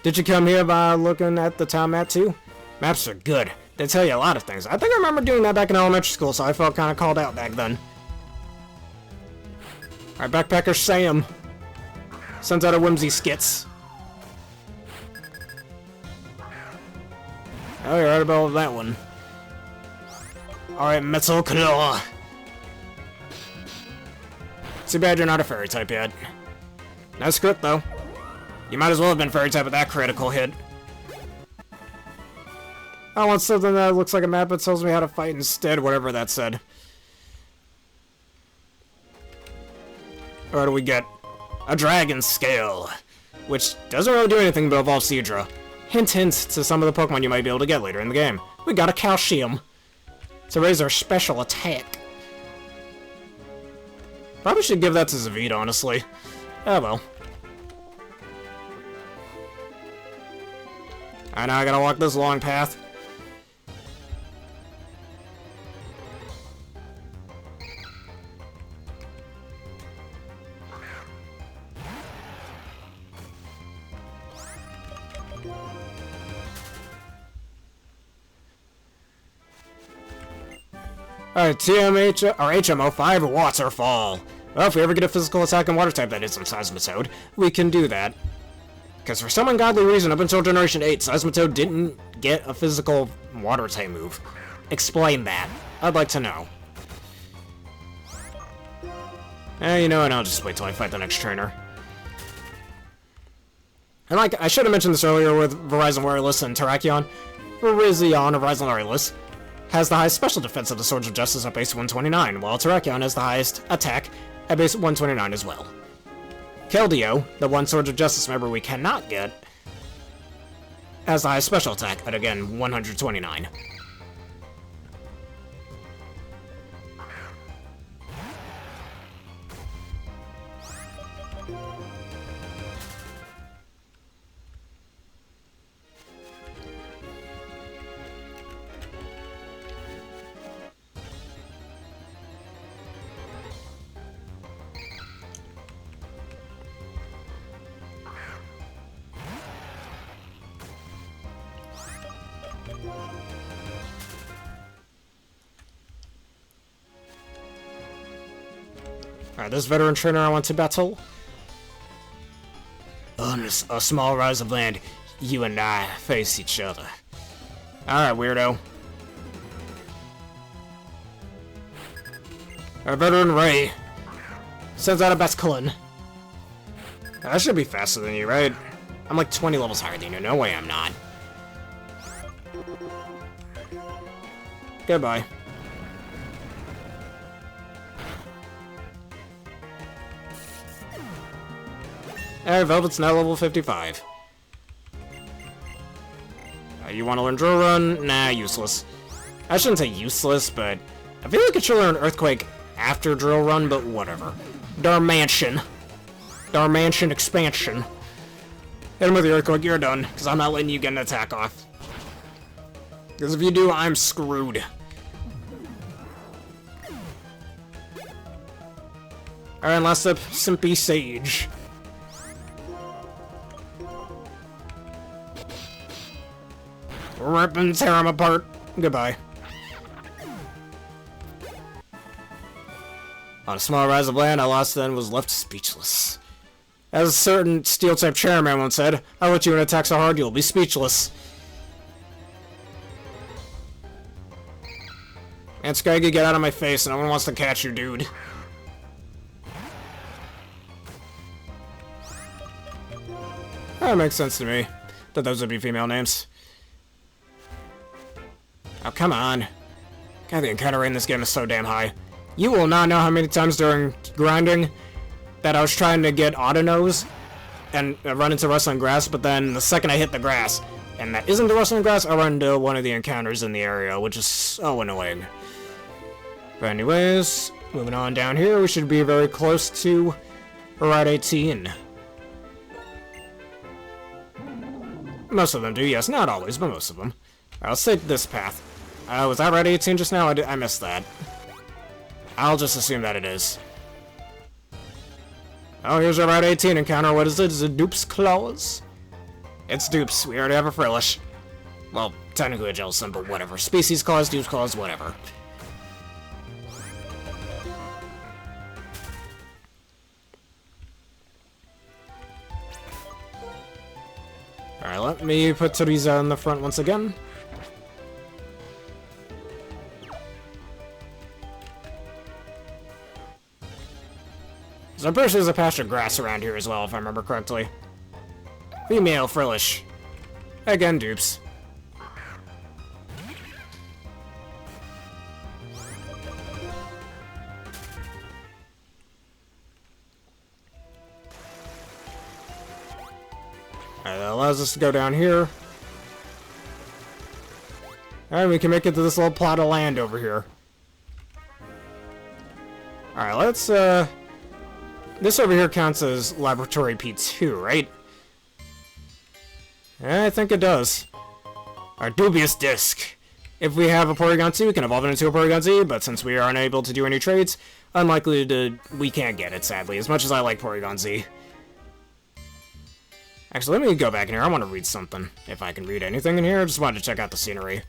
[SPEAKER 1] Did you come here by looking at the town map too? Maps are good. They tell you a lot of things. I think I remember doing that back in elementary school, so I felt kind of called out back then. Alright, Backpacker Sam. Sends out a Whimsy Skits. Oh, you're right about that one. Alright, Metal Claw. Too bad you're not a fairy type yet. Nice crit, though. You might as well have been fairy type with that critical hit. I want something that looks like a map but tells me how to fight instead, whatever that said. What do we get? A dragon scale, which doesn't really do anything but evolve Seadra. Hint, hint to some of the Pokemon you might be able to get later in the game. We got a calcium to raise our special attack. Probably should give that to Zavid, honestly. Oh well. I know I gotta walk this long path. Alright, TMH, or HMO5 Waterfall. Well, if we ever get a physical attack and water type that isn't Seismitoad, we can do that. Because for some ungodly reason, up until Generation 8, Seismitoad didn't get a physical water type move. Explain that. I'd like to know. You know what, I'll just wait till I fight the next trainer. And like, I should have mentioned this earlier with Virizion Wireless and Terrakion. Virizion, or Virizion Wireless, has the highest special defense of the Swords of Justice at base 129, while Terrakion has the highest attack at base 129 as well. Keldeo, the one Swords of Justice member we cannot get, has the highest special attack at, again, 129. Alright, this veteran trainer I want to battle. On a small rise of land, you and I face each other. Alright, weirdo. Our veteran Ray sends out a Basculin. That should be faster than you, right? I'm like 20 levels higher than you. No way I'm not. Goodbye. Alright, Velvet's now level 55. You want to learn Drill Run? Nah, useless. I shouldn't say useless, but I feel like it should learn Earthquake after Drill Run, but whatever. Darmantion. Darmantion expansion. Hit him with the Earthquake, you're done, because I'm not letting you get an attack off. Because if you do, I'm screwed. Alright, last up, Simpy Sage. Rip and tear him apart. Goodbye. On a small rise of land, I lost then was left speechless. As a certain Steel-type chairman once said, I'll let you in attack so hard you'll be speechless. And Skaggy, get out of my face, no one wants to catch you, dude. That makes sense to me, that those would be female names. Oh, come on. God, the encounter rate in this game is so damn high. You will not know how many times during grinding that I was trying to get Auto-Nose and run into rustling grass, but then the second I hit the grass, and that isn't the rustling grass, I run into one of the encounters in the area, which is so annoying. But anyways, moving on down here, we should be very close to Route 18. Most of them do, yes. Not always, but most of them. Alright, let's take this path. Was that Route 18 just now? I missed that. I'll just assume that it is. Oh, here's our Route 18 encounter. What is it? Is it Dupe's Claws? It's Dupes. We already have a Frillish. Well, technically a Jellicent, but whatever. Species Claws, Dupe's Claws, whatever. Alright, let me put Teresa in the front once again. So I'm pretty sure there's a patch of grass around here as well, if I remember correctly. Female Frillish. Again, Dupes. Alright, that allows us to go down here. Alright, we can make it to this little plot of land over here. Alright, let's, this over here counts as Laboratory P2, right? Yeah, I think it does. Our dubious disc. If we have a Porygon C, we can evolve it into a Porygon Z, but since we are unable to do any trades, we can't get it, sadly, as much as I like Porygon Z. Actually, let me go back in here. I want to read something. If I can read anything in here, I just wanted to check out the scenery.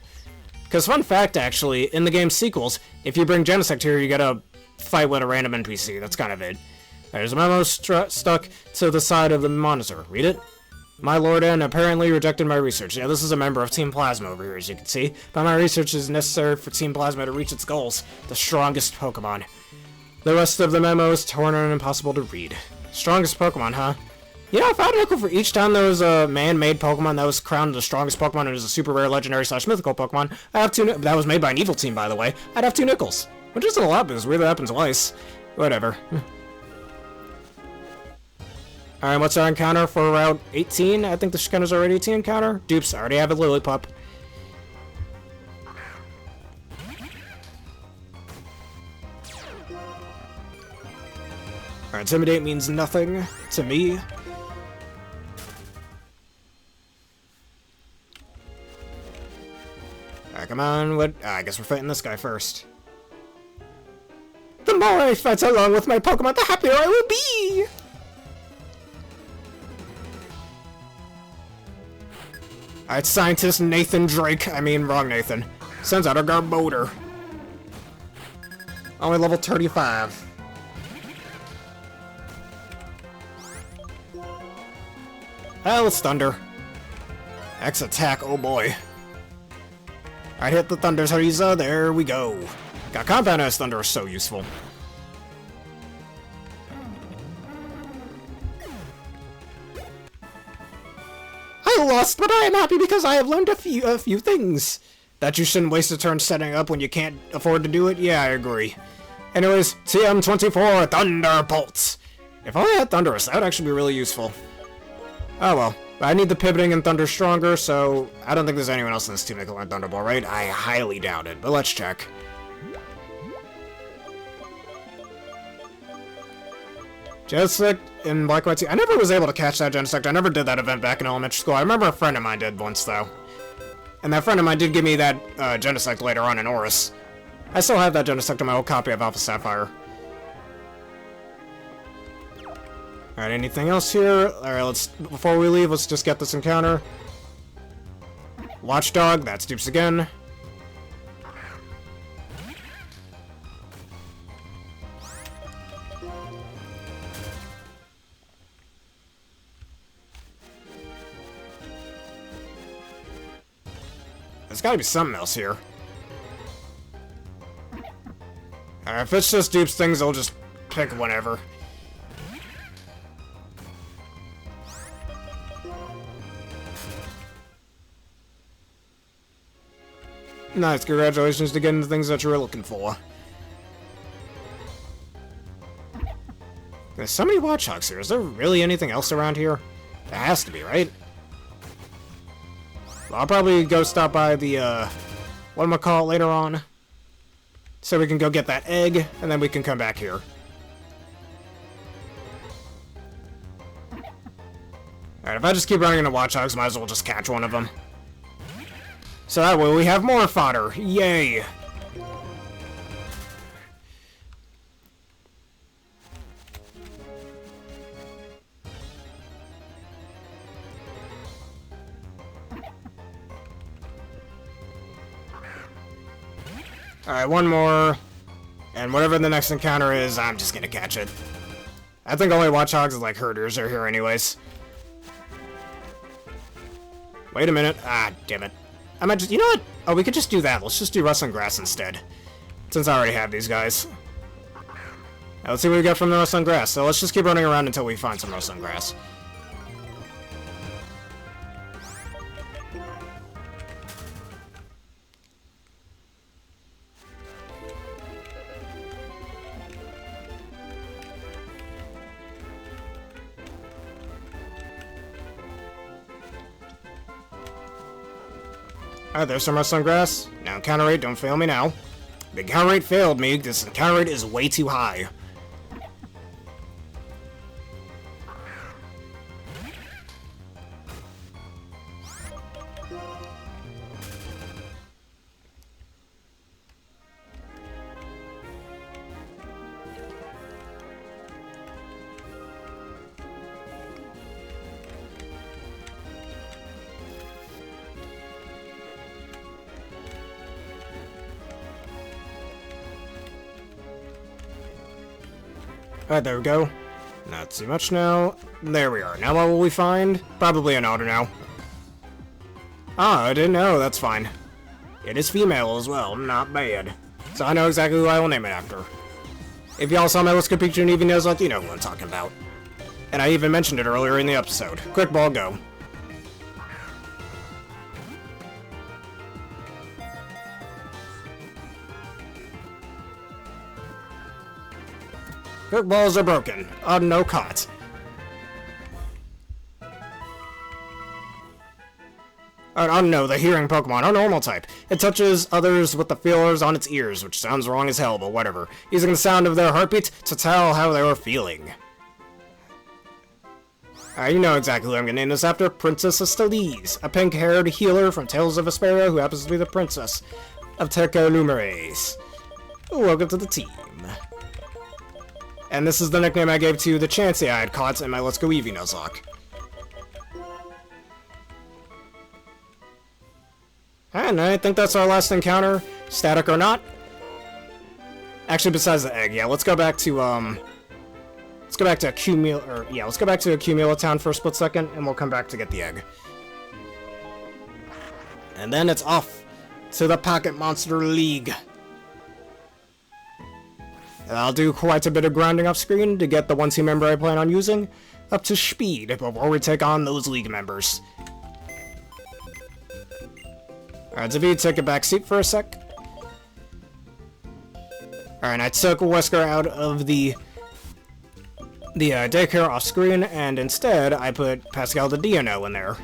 [SPEAKER 1] Because, fun fact, actually, in the game's sequels, if you bring Genesect here, you gotta fight with a random NPC. That's kind of it. There's a memo stuck to the side of the monitor. Read it? My Lord N apparently rejected my research. Yeah, this is a member of Team Plasma over here, as you can see. But my research is necessary for Team Plasma to reach its goals. The strongest Pokemon. The rest of the memo is torn and impossible to read. Strongest Pokemon, huh? You know, if I had a nickel for each time there was a man-made Pokemon that was crowned the strongest Pokemon and it was a super rare legendary / mythical Pokemon, I have that was made by an evil team, by the way, I'd have 2 nickels. Which isn't a lot, but it's weird that happens twice. Whatever. Alright, what's our encounter for Route 18? I think the encounter's already 18 encounter. Dupes, I already have a Lillipup. Alright, Intimidate means nothing to me. Alright, come on, what? I guess we're fighting this guy first. The more I fight along with my Pokemon, the happier I will be! Alright, scientist Nathan Drake. I mean, wrong Nathan. Sends out a Garbodor. Only level 35. Well, it's Thunder. X attack, oh boy. I hit the Thunder's Hariza, there we go. Got Compound as Thunder is so useful. I lost, but I am happy because I have learned a few things. That you shouldn't waste a turn setting up when you can't afford to do it? Yeah, I agree. Anyways, TM24 Thunderbolts. If only I had Thunderous, that would actually be really useful. Oh well. I need the pivoting and Thunder stronger, so I don't think there's anyone else in this team that can learn Thunderbolt, right? I highly doubt it, but let's check. Genesect in Black White Team. I never was able to catch that Genesect. I never did that event back in elementary school. I remember a friend of mine did once, though. And that friend of mine did give me that Genesect later on in Oris. I still have that Genesect in my old copy of Alpha Sapphire. Alright, anything else here? Alright, before we leave, let's just get this encounter. Watchdog, that Stoops again. There's gotta be something else here. Alright, if it's just dupes things, I'll just pick whatever. Nice, congratulations to getting the things that you were looking for. There's so many Watchhogs here. Is there really anything else around here? There has to be, right? Well, I'll probably go stop by the, whatchamacallit later on. So we can go get that egg, and then we can come back here. Alright, if I just keep running into Watchhogs, might as well just catch one of them. So that way we have more fodder. Yay! Alright, one more. And whatever the next encounter is, I'm just gonna catch it. I think only Watchhogs and like herders are here anyways. Wait a minute. Ah, damn it. I might just, you know what? Oh, we could just do that. Let's just do Rustling Grass instead. Since I already have these guys. Now, let's see what we got from the Rustling Grass. So let's just keep running around until we find some Rustling Grass. Alright, there's some rust on grass. Now encounter rate, don't fail me now. The encounter rate failed me. This encounter rate is way too high. Alright, there we go. Not too much now. There we are. Now what will we find? Probably an otter now. Ah, I didn't know. That's fine. It is female as well. Not bad. So I know exactly who I will name it after. If y'all saw my Whisker picture and even knows, like, you know who I'm talking about. And I even mentioned it earlier in the episode. Quick ball, go. Quick balls are broken. No caught. No, the hearing Pokemon, a normal type. It touches others with the feelers on its ears, which sounds wrong as hell, but whatever. Using the sound of their heartbeat to tell how they were feeling. You know exactly who I'm gonna name this after. Princess Estelize, a pink-haired healer from Tales of Vesperia who happens to be the princess of Terrakion. Welcome to the team. And this is the nickname I gave to the Chansey I had caught in my Let's Go Eevee Nuzlocke. And I think that's our last encounter, static or not. Actually, besides the egg, yeah, let's go back to, let's go back to Accumula Town for a split second, and we'll come back to get the egg. And then it's off to the Pocket Monster League. And I'll do quite a bit of grinding off screen to get the one team member I plan on using up to speed before we take on those league members. Alright, David, take a back seat for a sec. Alright, I took Wesker out of the daycare off screen, and instead I put Pascal the Dino in there.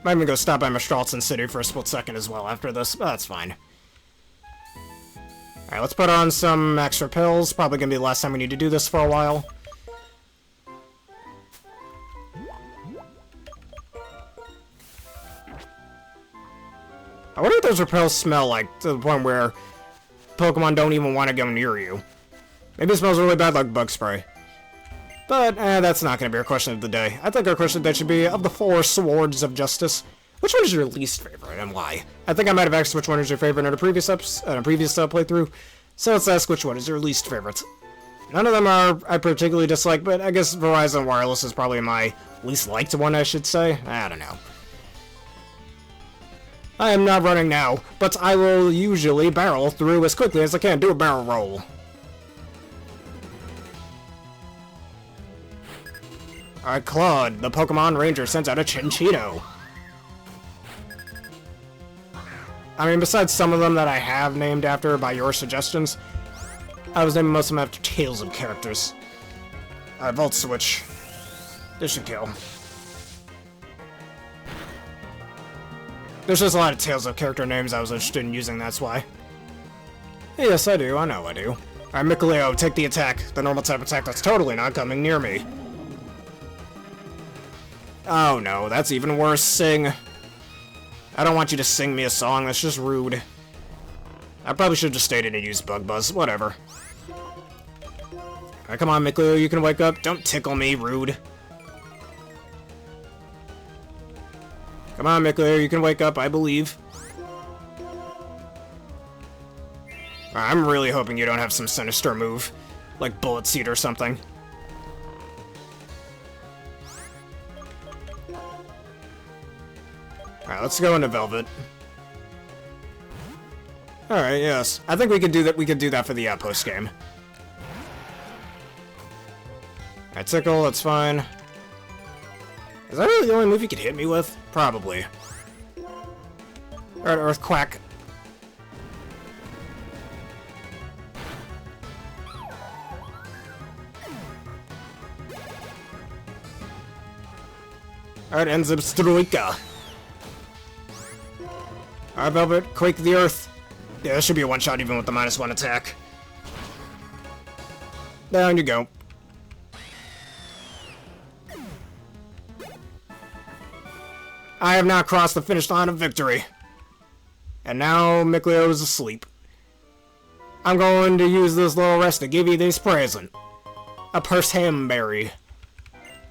[SPEAKER 1] Might even go stop by Mastralton City for a split second as well after this, but that's fine. Alright, let's put on some extra pills. Probably gonna be the last time we need to do this for a while. I wonder what those repels smell like, to the point where Pokemon don't even want to go near you. Maybe it smells really bad like bug spray. But, that's not going to be our question of the day. I think our question of the day should be, of the 4 Swords of Justice, which one is your least favorite, and why? I think I might have asked which one is your favorite in a previous playthrough, so let's ask which one is your least favorite. None of them are I particularly dislike, but I guess Verizon Wireless is probably my least liked one, I should say. I don't know. I am not running now, but I will usually barrel through as quickly as I can. Do a barrel roll. Alright, Claude, the Pokemon Ranger sends out a Chinchino. I mean, besides some of them that I have named after by your suggestions, I was naming most of them after Tales of characters. Alright, Volt Switch. This should kill. There's just a lot of Tales of character names I was interested in using, that's why. Yes, I do. I know I do. Alright, Mikoleo, take the attack. The normal type attack that's totally not coming near me. Oh no, that's even worse. Sing. I don't want you to sing me a song. That's just rude. I probably should have just stayed in and used Bug Buzz. Whatever. Alright, come on, Mikoleo, you can wake up. Don't tickle me, rude. Come on, Mikoleo, you can wake up, I believe. I'm really hoping you don't have some sinister move, like Bullet Seed or something. Alright, let's go into Velvet. Alright, yes. I think we could do that. We could do that for the post game. Alright, Tickle, that's fine. Is that really the only move you could hit me with? Probably. Alright, Earthquack. Alright, ends up Stroika. Alright, Velvet, quake the earth. Yeah, that should be a one-shot even with the -1 attack. Down you go. I have now crossed the finish line of victory. And now Mikleo is asleep. I'm going to use this little rest to give you this present. A persimmberry.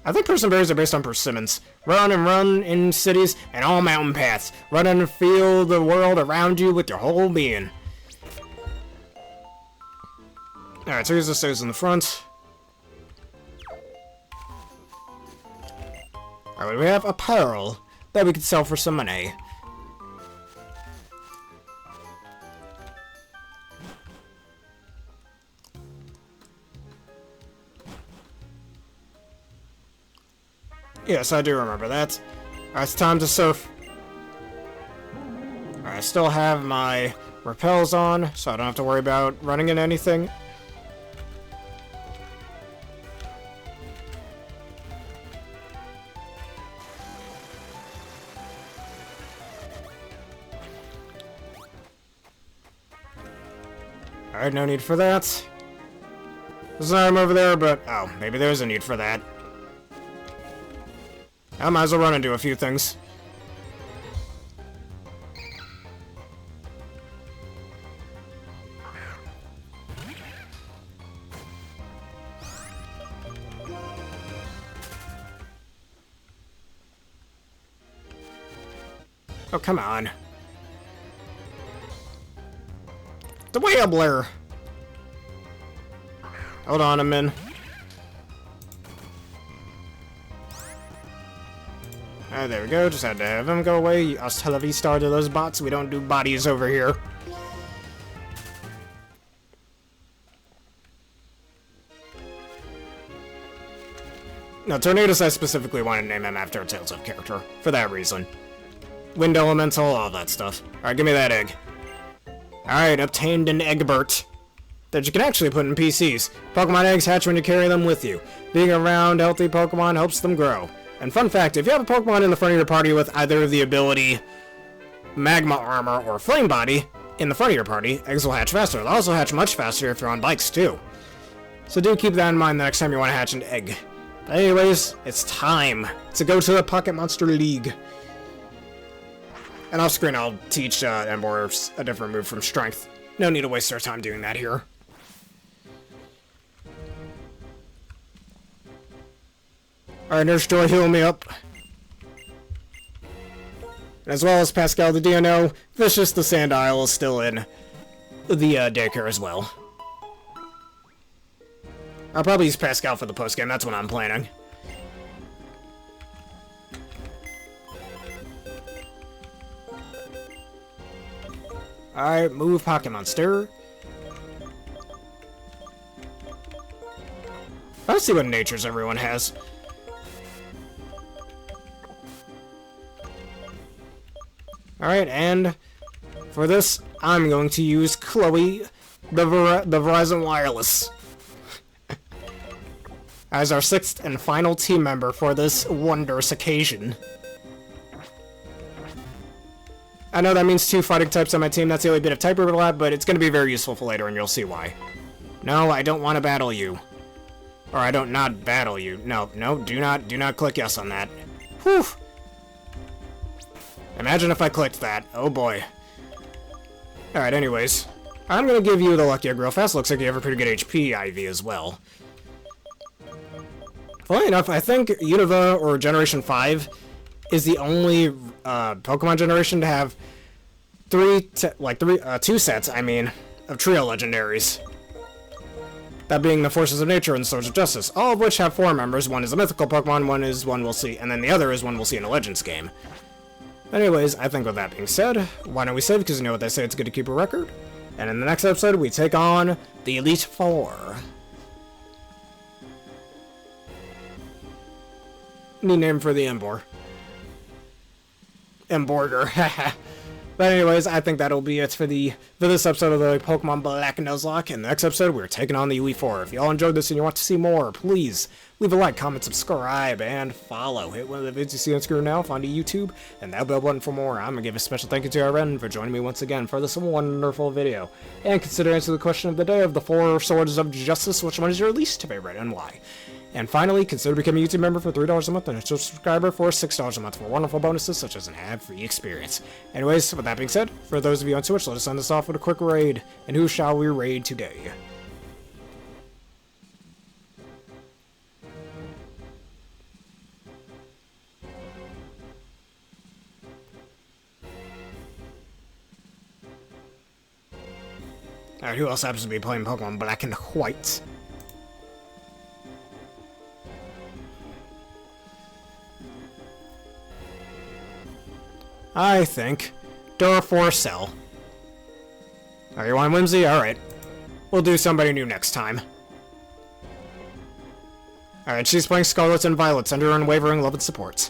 [SPEAKER 1] I think persimmberries are based on persimmons. Run and run in cities and all mountain paths. Run and feel the world around you with your whole being. Alright, so here's the stairs in the front. Alright, we have apparel that we could sell for some money. Yes, I do remember that. Alright, it's time to surf. Alright, I still have my repels on, so I don't have to worry about running into anything. Alright, no need for that. There's an item over there, but... oh, maybe there's a need for that. I might as well run and do a few things. Oh, come on. The Warbler! Hold on a minute. There we go, just had to have him go away. Hasta la vista to those bots. We don't do bodies over here. No, Tornadus, I specifically wanted to name him after a Tales of character. For that reason. Wind Elemental, all that stuff. Alright, give me that egg. Alright, obtained an Egbert. That you can actually put in PCs. Pokemon eggs hatch when you carry them with you. Being around healthy Pokemon helps them grow. And fun fact, if you have a Pokemon in the front of your party with either the ability Magma Armor or Flame Body in the front of your party, eggs will hatch faster. They'll also hatch much faster if you're on bikes, too. So do keep that in mind the next time you want to hatch an egg. But anyways, it's time to go to the Pocket Monster League. And off screen, I'll teach Emboar a different move from Strength. No need to waste our time doing that here. Alright, Nurse Joy, heal me up. As well as Pascal the Dino, Vicious the Sandile is still in the daycare as well. I'll probably use Pascal for the postgame, that's what I'm planning. Alright, move Pocket Monster. Let's see what natures everyone has. Alright, and for this, I'm going to use Chloe, the Verizon Wireless, as our 6th and final team member for this wondrous occasion. I know that means 2 fighting types on my team, that's the only bit of type overlap, but it's going to be very useful for later, and you'll see why. No, I don't want to battle you. Or I don't not battle you. No, do not click yes on that. Whew! Imagine if I clicked that. Oh boy. Alright, anyways. I'm gonna give you the Lucky Egg real fast. Looks like you have a pretty good HP IV as well. Funny enough, I think Unova or Generation 5 is the only Pokemon generation to have 2 sets, I mean, of trio legendaries. That being the Forces of Nature and Swords of Justice, all of which have 4 members. One is a mythical Pokemon, one is one we'll see, and then the other is one we'll see in a Legends game. Anyways, I think with that being said, why don't we save, because you know what they say, it's good to keep a record. And in the next episode, we take on the Elite Four. New name for the Emboar. Emborger, haha. But anyways, I think that'll be it for this episode of the Pokemon Black Nuzlocke. In the next episode, we're taking on the Elite Four. If y'all enjoyed this and you want to see more, please leave a like, comment, subscribe, and follow. Hit one of the videos you see on screen now, find a YouTube, and that bell button for more. I'm gonna give a special thank you to Irene for joining me once again for this wonderful video. And consider answering the question of the day of the 4 Swords of Justice, which one is your least favorite and why? And finally, consider becoming a YouTube member for $3 a month and a subscriber for $6 a month for wonderful bonuses such as an ad-free experience. Anyways, with that being said, for those of you on Twitch, let us end this off with a quick raid. And who shall we raid today? Alright, who else happens to be playing Pokemon Black and White? I think Durforcell. Oh, you want Whimsy? Alright. We'll do somebody new next time. Alright, she's playing Scarlet and Violet under her unwavering love and support.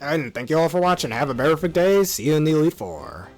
[SPEAKER 1] And thank you all for watching. Have a perfect day. See you in the Elite Four.